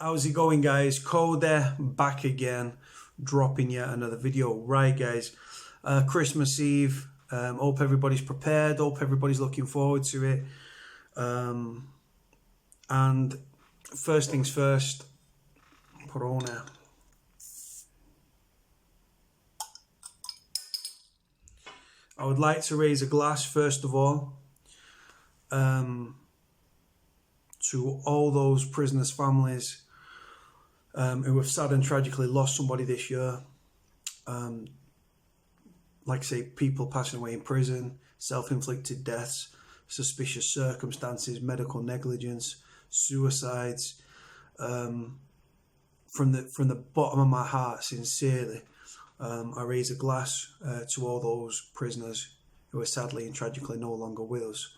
How's it going, guys? Cody back again, dropping yet another video. Right, guys, Christmas Eve. Hope everybody's prepared. Hope everybody's looking forward to it. And first things first, put on there. I would like to raise a glass first of all to all those prisoners' families who have sad and tragically lost somebody this year. Like I say, people passing away in prison, self-inflicted deaths, suspicious circumstances, medical negligence, suicides. From the bottom of my heart, sincerely, I raise a glass to all those prisoners who are sadly and tragically no longer with us.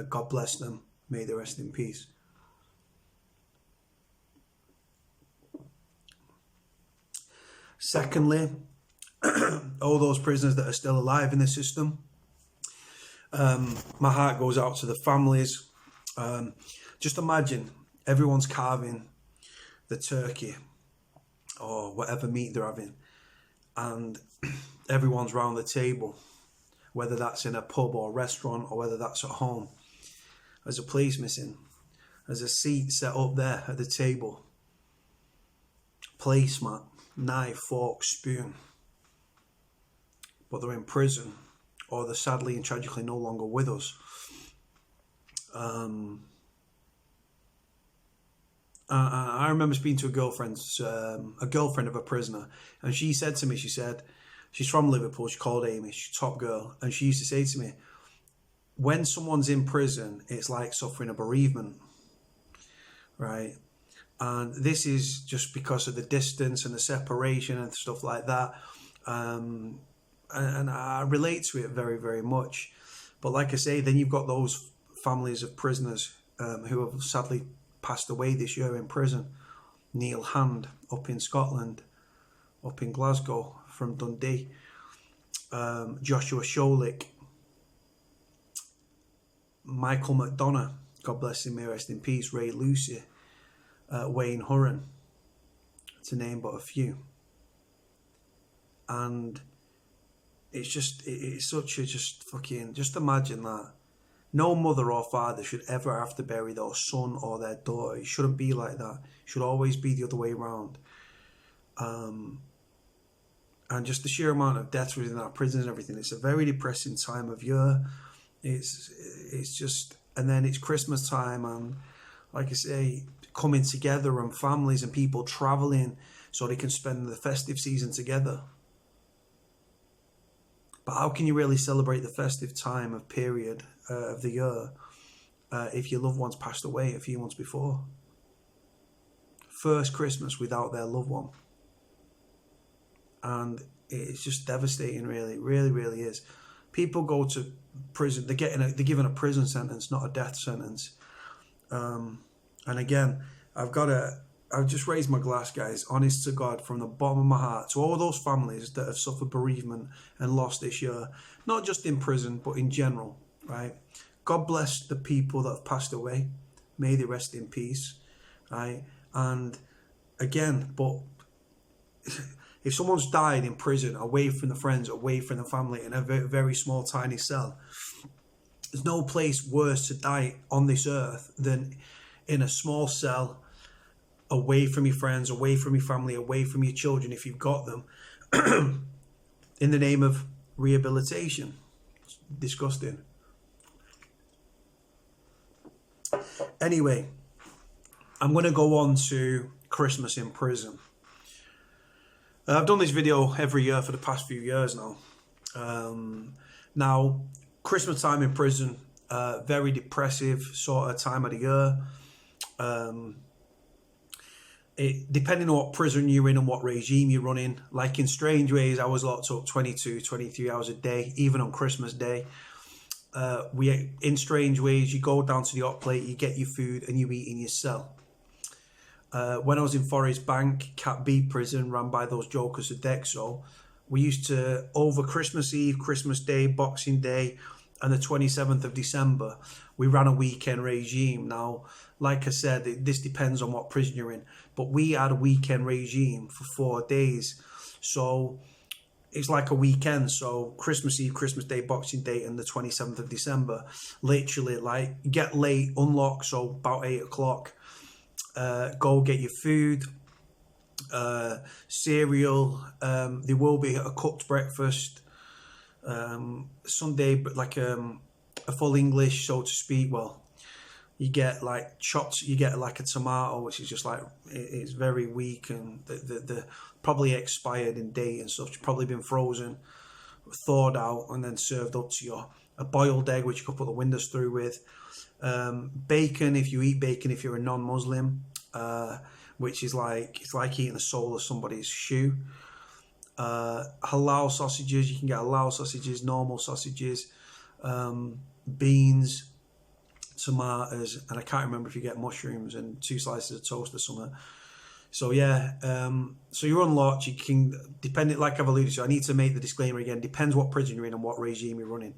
God bless them. May they rest in peace. Secondly, all those prisoners that are still alive in the system, my heart goes out to the families. Just imagine everyone's carving the turkey or whatever meat they're having, and everyone's round the table, whether that's in a pub or restaurant or whether that's at home. There's a place missing. There's a seat set up there at the table. Placemat, knife, fork, spoon. But they're in prison, or they're sadly and tragically no longer with us. I remember speaking to a girlfriend of a prisoner, and she said to me, she said, she's from Liverpool, she's called Amy, she's a top girl, and she used to say to me, when someone's in prison, it's like suffering a bereavement, right? And this is just because of the distance and the separation and stuff like that. And I relate to it very, very much. But like I say, then you've got those families of prisoners who have sadly passed away this year in prison. Neil Hand up in Scotland, up in Glasgow from Dundee. Joshua Sholik. Michael McDonough, God bless him, may rest in peace. Ray Lucy. Wayne Hurren, to name but a few. And it's such a just imagine that. No mother or father should ever have to bury their son or their daughter. It shouldn't be like that. It should always be the other way around. And just the sheer amount of deaths within our prisons and everything, it's a very depressing time of year. It's just, and then it's Christmas time, and like I say, coming together, and families and people travelling so they can spend the festive season together. But how can you really celebrate the festive time of period of the year if your loved one's passed away a few months before? First Christmas without their loved one. And it's just devastating, really. It really, really is. People go to prison, they're given a prison sentence, not a death sentence. And again, I've just raised my glass, guys, honest to God, from the bottom of my heart, to all those families that have suffered bereavement and lost this year, not just in prison, but in general, right? God bless the people that have passed away. May they rest in peace, right? And again, but if someone's died in prison, away from the friends, away from the family, in a very, very small, tiny cell, there's no place worse to die on this earth than in a small cell, away from your friends, away from your family, away from your children, if you've got them, in the name of rehabilitation. It's disgusting. Anyway, I'm going to go on to Christmas in prison. I've done this video every year for the past few years now. Now, Christmas time in prison, very depressive sort of time of the year. Depending on what prison you're in and what regime you're running, like in Strange Ways, I was locked up 22, 23 hours a day, even on Christmas Day. In Strange Ways, you go down to the hot plate, you get your food, and you eat in your cell. When I was in Forest Bank, Cat B prison, run by those jokers at Dexo, we used to, over Christmas Eve, Christmas Day, Boxing Day, and the 27th of December, we ran a weekend regime. Now, like I said, this depends on what prison you're in, but we had a weekend regime for 4 days. So it's like a weekend. So Christmas Eve, Christmas Day, Boxing Day, and the 27th of December, literally, like, get late, unlock, so about 8 o'clock, go get your food, cereal, there will be a cooked breakfast, Sunday, but like a full English, so to speak. Well, you get like chopped, you get like a tomato, which is just like, it's very weak, and the probably expired in date and stuff. It's probably been frozen, thawed out, and then served up to you. A boiled egg, which you could put the windows through with. Bacon, if you eat bacon, if you're a non-Muslim, which is like, it's like eating the sole of somebody's shoe. Halal sausages, you can get halal sausages, normal sausages, beans, tomatoes, and I can't remember if you get mushrooms, and 2 slices of toast or something. So yeah, so you're unlocked. You can, depending, like I've alluded to, I need to make the disclaimer again, depends what prison you're in and what regime you're running.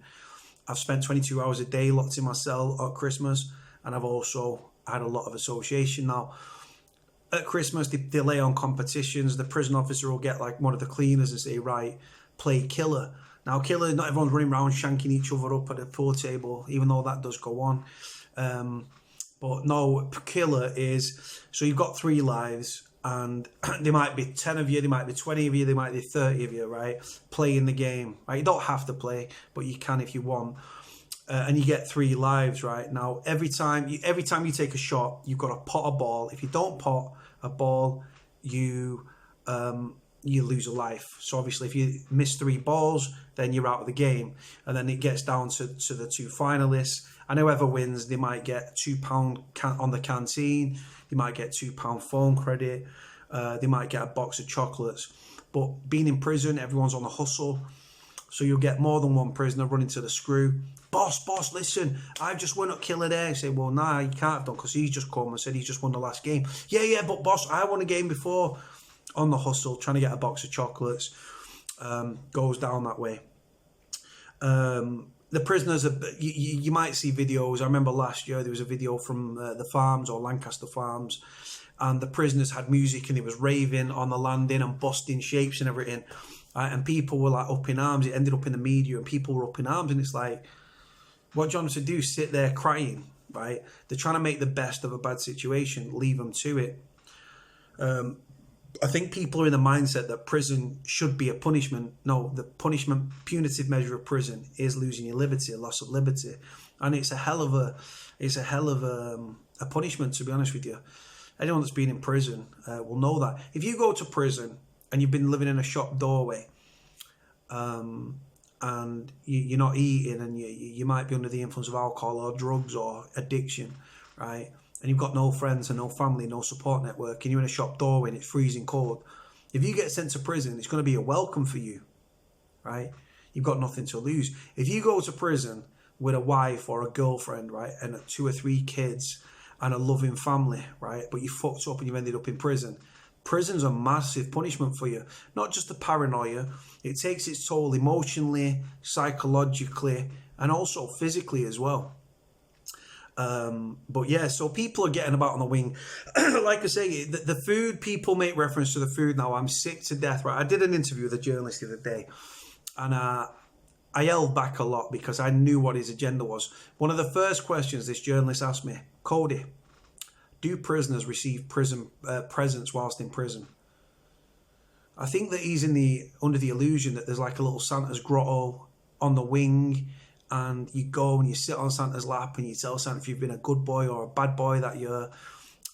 I've spent 22 hours a day locked in my cell at Christmas, and I've also had a lot of association. Now, at Christmas, they lay on competitions. The prison officer will get like one of the cleaners and say, right, play killer. Now, killer, not everyone's running around shanking each other up at a pool table, even though that does go on. But no, killer is, so you've got 3 lives, and there might be 10 of you, there might be 20 of you, there might be 30 of you, right, playing the game. Right? You don't have to play, but you can if you want. And you get 3 lives, right? Now, every time you take a shot, you've got to pot a ball. If you don't pot a ball, you lose a life. So obviously, if you miss 3 balls, then you're out of the game. And then it gets down to the 2 finalists. And whoever wins, they might get £2 on the canteen. They might get £2 phone credit. They might get a box of chocolates. But being in prison, everyone's on the hustle. So you'll get more than one prisoner running to the screw. Boss, listen, I've just won at Killer Day. I say, well, nah, you can't have done, because he's just come and said he's just won the last game. Yeah, but boss, I won a game before. On the hustle, trying to get a box of chocolates. Goes down that way. The prisoners, you might see videos. I remember last year there was a video from the farms, or Lancaster Farms, and the prisoners had music and it was raving on the landing and busting shapes and everything. And people were like up in arms. It ended up in the media and people were up in arms, and it's like, what do you want them to do? Sit there crying, right? They're trying to make the best of a bad situation. Leave them to it. I think people are in the mindset that prison should be a punishment. No, the punishment, punitive measure of prison is losing your liberty, a loss of liberty, and it's a hell of a punishment, to be honest with you. Anyone that's been in prison will know that. If you go to prison and you've been living in a shop doorway, and you're not eating, and you might be under the influence of alcohol or drugs or addiction, right? And you've got no friends and no family, no support network, and you're in a shop doorway and it's freezing cold. If you get sent to prison, it's going to be a welcome for you, right? You've got nothing to lose. If you go to prison with a wife or a girlfriend, right, and 2 or 3 kids and a loving family, right, but you fucked up and you've ended up in prison, prison's a massive punishment for you. Not just the paranoia, it takes its toll emotionally, psychologically, and also physically as well. But yeah, so people are getting about on the wing. Like I say, the food, people make reference to the food now. I'm sick to death, right? I did an interview with a journalist the other day, and I held back a lot because I knew what his agenda was. One of the first questions this journalist asked me, Cody, do prisoners receive prison presents whilst in prison? I think that he's under the illusion that there's like a little Santa's grotto on the wing, and you go and you sit on Santa's lap and you tell Santa if you've been a good boy or a bad boy that year,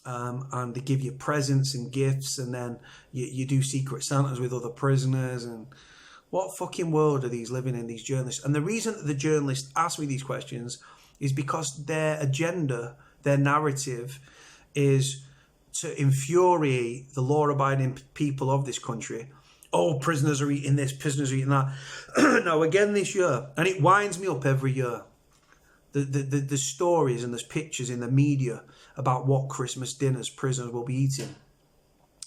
and they give you presents and gifts, and then you do secret Santas with other prisoners. And what fucking world are these living in, these journalists? And the reason that the journalists ask me these questions is because their agenda, their narrative is to infuriate the law-abiding people of this country. Oh, prisoners are eating this, prisoners are eating that. Now, again this year, and it winds me up every year, the stories and there's pictures in the media about what Christmas dinners prisoners will be eating.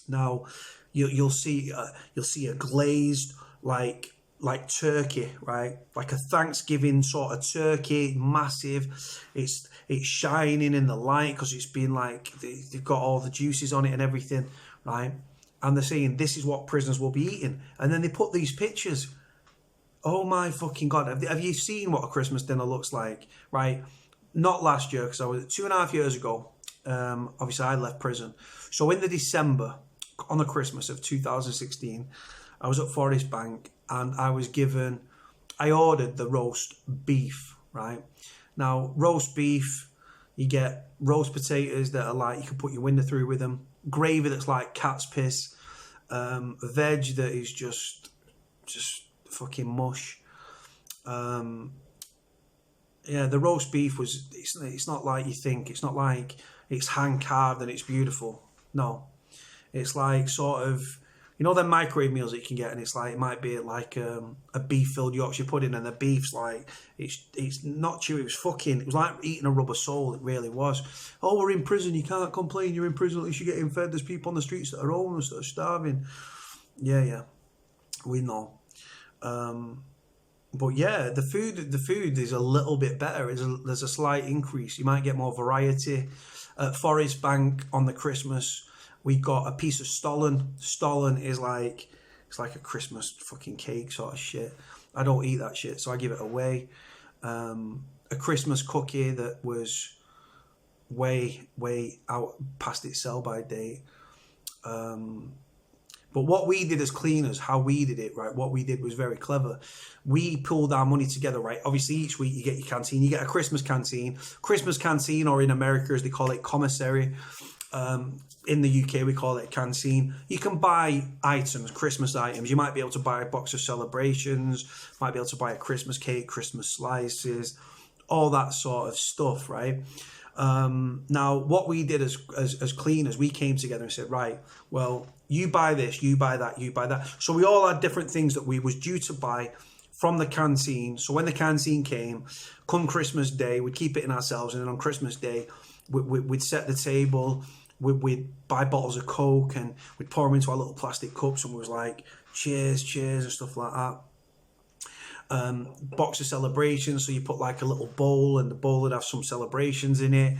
Now, you'll see a glazed, like, like turkey, right? Like a Thanksgiving sort of turkey, massive. It's shining in the light because it's been like they've got all the juices on it and everything, right? And they're saying this is what prisoners will be eating, and then they put these pictures. Oh my fucking god! Have you seen what a Christmas dinner looks like? Right? Not last year because I was 2.5 years ago. Obviously, I left prison. So in the December on the Christmas of 2016, I was at Forest Bank and I ordered the roast beef. Right now, roast beef, you get roast potatoes that are like you can put your window through with them, gravy that's like cat's piss, veg that is just fucking mush. Yeah, the roast beef was. It's not like you think. It's not like it's hand carved and it's beautiful. No, it's like sort of them microwave meals that you can get, and it's like it might be like a beef filled Yorkshire pudding, and the beef's like it's not chewy. It was like eating a rubber sole. It really was. Oh, we're in prison. You can't complain. You're in prison. At least you're getting fed. There's people on the streets that are homeless, that are starving. Yeah, we know. But yeah, the food is a little bit better. There's a slight increase. You might get more variety. At Forest Bank on the Christmas, we got a piece of stollen. Stollen is like it's like a Christmas fucking cake sort of shit. I don't eat that shit, so I give it away. A Christmas cookie that was way out past its sell by date. But what we did as cleaners, how we did it, right? What we did was very clever. We pulled our money together, right? Obviously, each week you get your canteen. You get a Christmas canteen, or in America, as they call it, commissary. In the UK, we call it canteen. You can buy items, Christmas items. You might be able to buy a box of celebrations, might be able to buy a Christmas cake, Christmas slices, all that sort of stuff, right? Now, what we did as cleaners, we came together and said, right, well, you buy this, you buy that, you buy that. So we all had different things that we was due to buy from the canteen. So when the canteen came, come Christmas Day, we'd keep it in ourselves. And then on Christmas Day, we'd set the table, we'd buy bottles of Coke and we'd pour them into our little plastic cups and we was like, cheers, and stuff like that. Box of celebrations, so you put like a little bowl and the bowl would have some celebrations in it.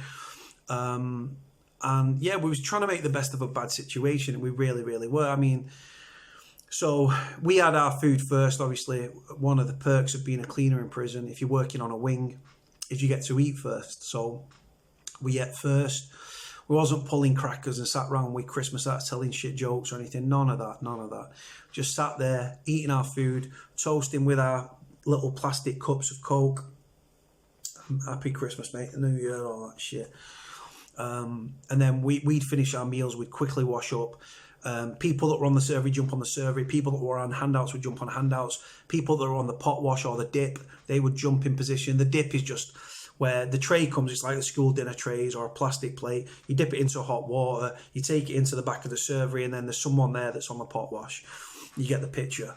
And yeah, we was trying to make the best of a bad situation, and we really were. I mean, so we had our food first. Obviously, one of the perks of being a cleaner in prison, if you're working on a wing, is you get to eat first. So we ate first. We wasn't pulling crackers and sat around with Christmas hats telling shit jokes or anything. None of that. Just sat there eating our food, toasting with our little plastic cups of Coke. Happy Christmas, mate. New Year, all that shit. And then we'd finish our meals. We'd quickly wash up. People that were on the survey jump on the survey. People that were on handouts would jump on handouts. People that were on the pot wash or the dip, they would jump in position. The dip is just where the tray comes. It's like the school dinner trays or a plastic plate. You dip it into hot water, you take it into the back of the servery, and then there's someone there that's on the pot wash. You get the picture.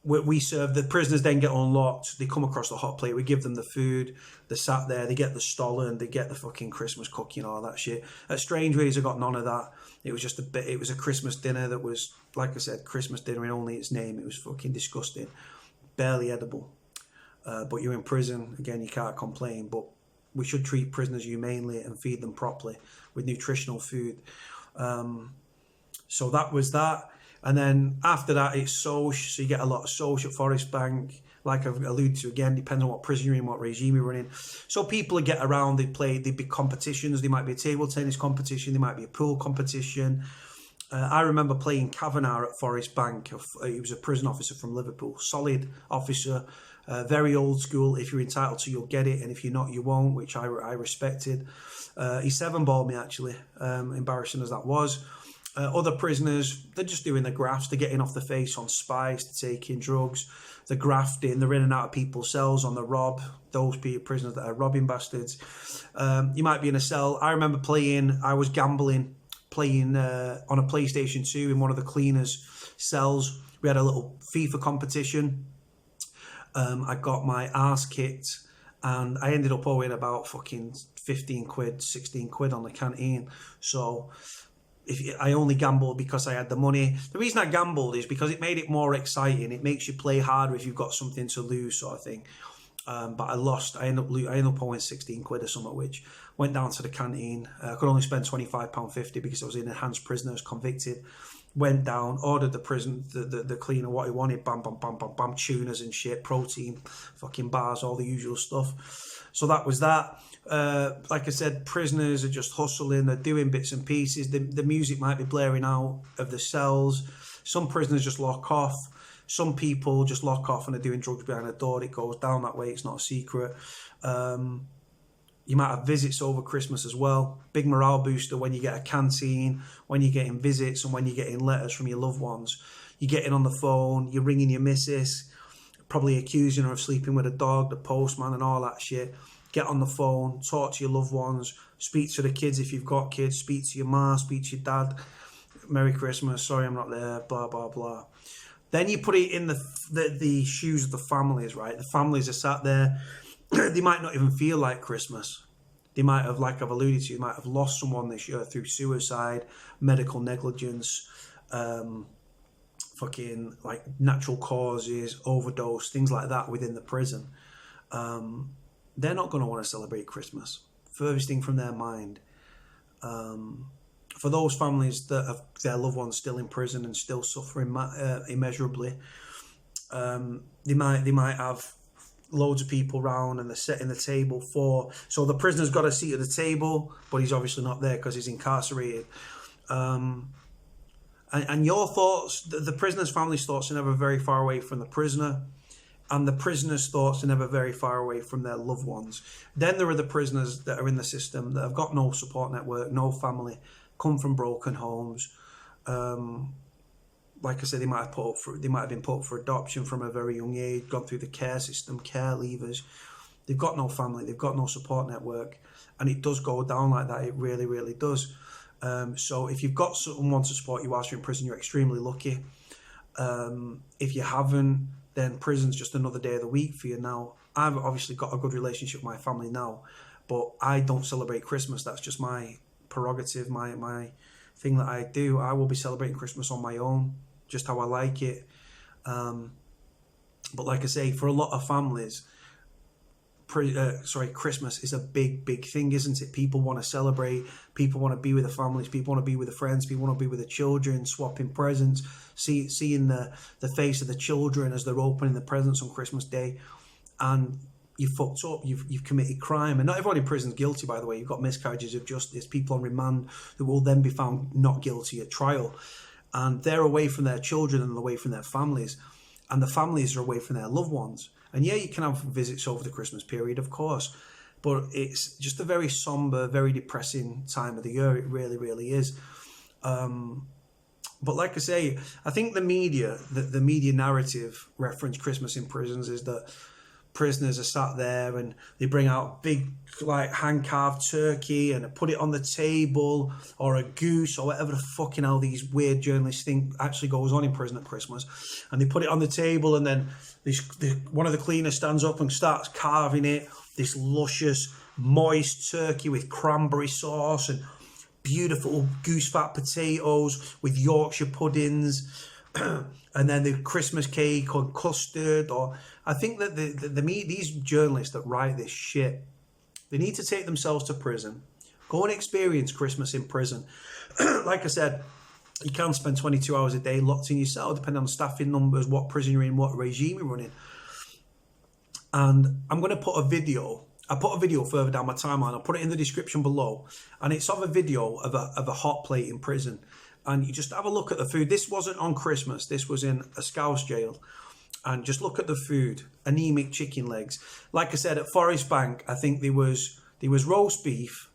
We serve, the prisoners then get unlocked, they come across the hot plate, we give them the food, they sat there, they get the stollen, they get the fucking Christmas cookie and all that shit. At Strangeways, I got none of that. It was just it was a Christmas dinner that was, like I said, Christmas dinner in only its name. It was fucking disgusting, barely edible. But you're in prison, again, you can't complain, but we should treat prisoners humanely and feed them properly with nutritional food. So that was that. And then after that, it's Soch. So you get a lot of Soch at Forest Bank. Like I've alluded to again, depends on what prison you're in, what regime you're running. So people would get around, they'd be competitions. There might be a table tennis competition. There might be a pool competition. I remember playing Kavanagh at Forest Bank. He was a prison officer from Liverpool. Solid officer, very old school. If you're entitled to, you'll get it. And if you're not, you won't, which I respected. He seven-balled me, actually, embarrassing as that was. Other prisoners, they're just doing the grafts. They're getting off the face on spice, they're taking drugs, they're grafting, they're in and out of people's cells on the rob. Those prisoners that are robbing bastards. You might be in a cell. I remember I was gambling, playing on a PlayStation 2 in one of the cleaners' cells. We had a little FIFA competition. I got my arse kicked and I ended up owing about fucking 15 quid, 16 quid on the canteen. So I only gambled because I had the money. The reason I gambled is because it made it more exciting. It makes you play harder if you've got something to lose, sort of thing. But I lost. I ended up owing 16 quid or something, which went down to the canteen. I could only spend £25.50 because I was in enhanced prisoners, convicted. Went down, ordered the cleaner what he wanted, bam, bam, bam, bam, bam, tunas and shit, protein, fucking bars, all the usual stuff. So that was that. Like I said, prisoners are just hustling, they're doing bits and pieces. The music might be blaring out of the cells. Some prisoners just lock off. Some people just lock off and are doing drugs behind a door. It goes down that way, it's not a secret. You might have visits over Christmas as well. Big morale booster when you get a canteen, when you're getting visits and when you're getting letters from your loved ones. You're getting on the phone, you're ringing your missus, probably accusing her of sleeping with a dog, the postman and all that shit. Get on the phone, talk to your loved ones, speak to the kids if you've got kids, speak to your ma, speak to your dad. Merry Christmas, sorry I'm not there, blah, blah, blah. Then you put it in the shoes of the families, right? The families are sat there. They might not even feel like Christmas. They might have, like I've alluded to, might have lost someone this year through suicide, medical negligence, fucking like natural causes, overdose, things like that within the prison. They're not going to want to celebrate Christmas. Furthest thing from their mind. For those families that have their loved ones still in prison and still suffering immeasurably, they might have loads of people round and they're setting the table so the prisoner's got a seat at the table, but he's obviously not there because he's incarcerated. And your thoughts, the prisoner's family's thoughts are never very far away from the prisoner, and the prisoner's thoughts are never very far away from their loved ones. Then there are the prisoners that are in the system that have got no support network, no family, come from broken homes. Like I said, they might have been put up for adoption from a very young age, gone through the care system, care leavers. They've got no family, they've got no support network, and it does go down like that. It really, really does. So if you've got someone to support you whilst you're in prison, you're extremely lucky. If you haven't, then prison's just another day of the week for you. Now, I've obviously got a good relationship with my family now, but I don't celebrate Christmas. That's just my prerogative, my thing that I do. I will be celebrating Christmas on my own, just how I like it. But like I say, for a lot of families, Christmas is a big, big thing, isn't it? People want to celebrate, people want to be with the families, people want to be with the friends, people want to be with the children, swapping presents, seeing the face of the children as they're opening the presents on Christmas Day. And you fucked up, you've committed crime. And not everyone in prison is guilty, by the way. You've got miscarriages of justice, people on remand who will then be found not guilty at trial. And they're away from their children and away from their families. And the families are away from their loved ones. And yeah, you can have visits over the Christmas period, of course. But it's just a very somber, very depressing time of the year. It really, really is. But like I say, I think the media narrative reference Christmas in prisons is that prisoners are sat there and they bring out big like hand-carved turkey and put it on the table, or a goose, or whatever the fucking hell these weird journalists think actually goes on in prison at Christmas. And they put it on the table, and then one of the cleaners stands up and starts carving it, this luscious moist turkey with cranberry sauce and beautiful goose fat potatoes with Yorkshire puddings, and then the Christmas cake or custard. Or I think that these journalists that write this shit, they need to take themselves to prison, go and experience Christmas in prison. Like I said, you can spend 22 hours a day locked in your cell, depending on staffing numbers, what prison you're in, what regime you're running. And I'm going to put a video. I put a video further down my timeline. I'll put it in the description below. And it's of a video of a hot plate in prison. And you just have a look at the food. This wasn't on Christmas. This was in a Scouse jail. And just look at the food. Anemic chicken legs. Like I said, at Forest Bank, I think there was roast beef.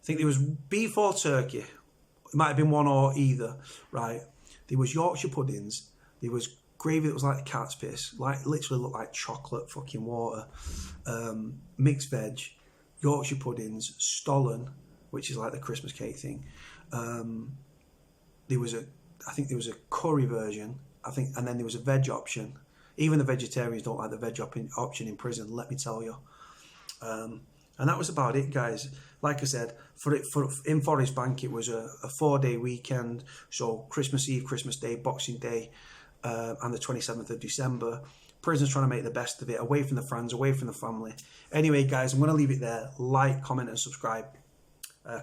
I think there was beef or turkey. It might have been one or either, right? There was Yorkshire puddings. There was gravy that was like cat's piss. Like, literally looked like chocolate fucking water. Mixed veg. Yorkshire puddings. Stollen, which is like the Christmas cake thing. I think there was a curry version. And then there was a veg option. Even the vegetarians don't like the veg option in prison, let me tell you. And And that was about it, guys. Like I said, in Forest Bank, it was a 4-day weekend. So Christmas Eve, Christmas Day, Boxing Day, and the 27th of December. Prisoners trying to make the best of it, away from the friends, away from the family. Anyway, guys, I'm going to leave it there. Like, comment, and subscribe.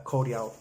Cody out.